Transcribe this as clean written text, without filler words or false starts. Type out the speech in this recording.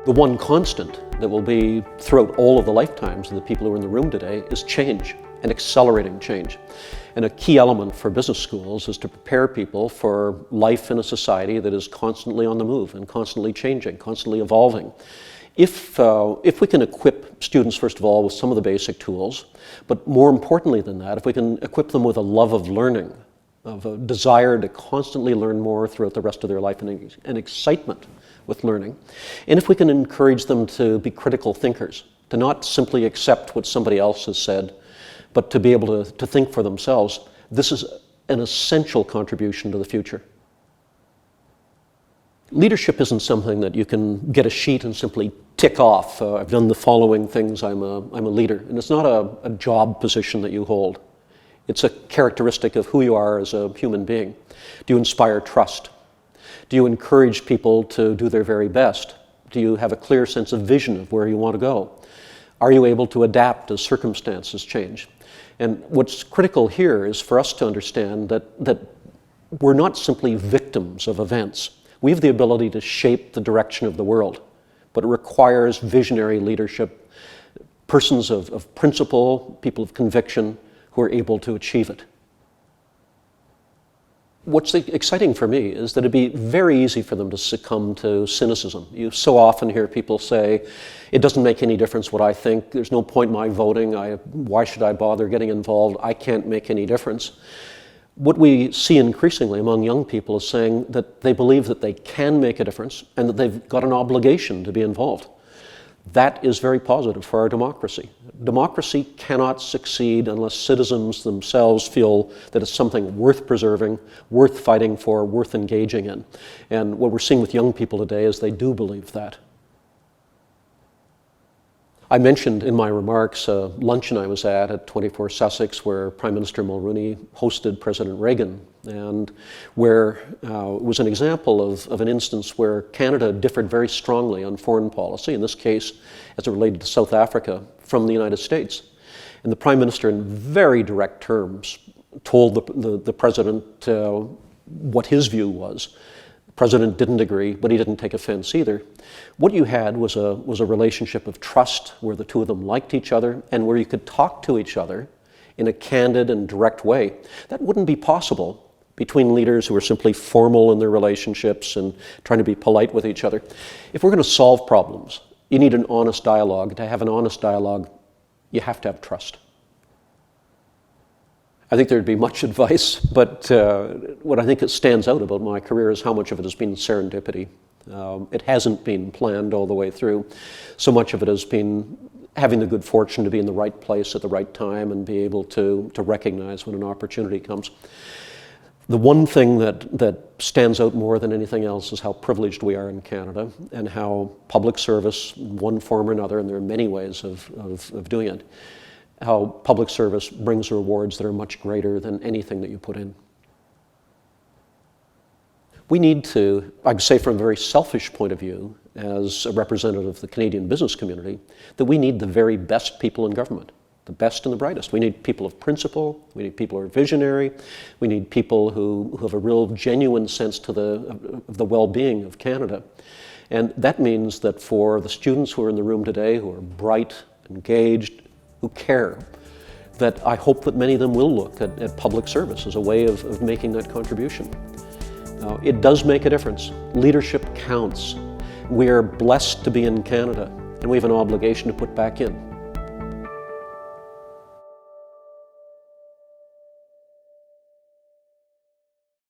The one constant that will be throughout all of the lifetimes of the people who are in the room today is change, and accelerating change. And a key element for business schools is to prepare people for life in a society that is constantly on the move and constantly changing, constantly evolving. If we can equip students, first of all, with some of the basic tools, but more importantly than that, if we can equip them with a love of learning, of a desire to constantly learn more throughout the rest of their life, and excitement with learning, and if we can encourage them to be critical thinkers, to not simply accept what somebody else has said, but to be able to think for themselves, this is an essential contribution to the future. Leadership isn't something that you can get a sheet and simply tick off. I've done the following things, I'm a leader. And it's not a job position that you hold. It's a characteristic of who you are as a human being. Do you inspire trust? Do you encourage people to do their very best? Do you have a clear sense of vision of where you want to go? Are you able to adapt as circumstances change? And what's critical here is for us to understand that we're not simply victims of events. We have the ability to shape the direction of the world, but it requires visionary leadership, persons of principle, people of conviction who are able to achieve it. What's exciting for me is that it'd be very easy for them to succumb to cynicism. You so often hear people say, it doesn't make any difference what I think, there's no point in my voting, why should I bother getting involved, I can't make any difference. What we see increasingly among young people is saying that they believe that they can make a difference and that they've got an obligation to be involved. That is very positive for our democracy. Democracy cannot succeed unless citizens themselves feel that it's something worth preserving, worth fighting for, worth engaging in. And what we're seeing with young people today is they do believe that. I mentioned in my remarks a luncheon I was at 24 Sussex where Prime Minister Mulroney hosted President Reagan, and where it was an example of an instance where Canada differed very strongly on foreign policy, in this case as it related to South Africa, from the United States. And the Prime Minister in very direct terms told the President what his view was. The President didn't agree, but he didn't take offense either. What you had was a relationship of trust where the two of them liked each other and where you could talk to each other in a candid and direct way. That wouldn't be possible between leaders who are simply formal in their relationships and trying to be polite with each other. If we're going to solve problems, you need an honest dialogue. To have an honest dialogue, you have to have trust. I think there'd be much advice, but what I think it stands out about my career is how much of it has been serendipity. It hasn't been planned all the way through. So much of it has been having the good fortune to be in the right place at the right time and be able to recognize when an opportunity comes. The one thing that stands out more than anything else is how privileged we are in Canada and how public service, in one form or another, and there are many ways of doing it, how public service brings rewards that are much greater than anything that you put in. We need to, I'd say from a very selfish point of view, as a representative of the Canadian business community, that we need the very best people in government, the best and the brightest. We need people of principle, we need people who are visionary, we need people who have a real genuine sense of the well-being of Canada. And that means that for the students who are in the room today, who are bright, engaged, who care, that I hope that many of them will look at public service as a way of making that contribution. It does make a difference. Leadership counts. We are blessed to be in Canada, and we have an obligation to put back in.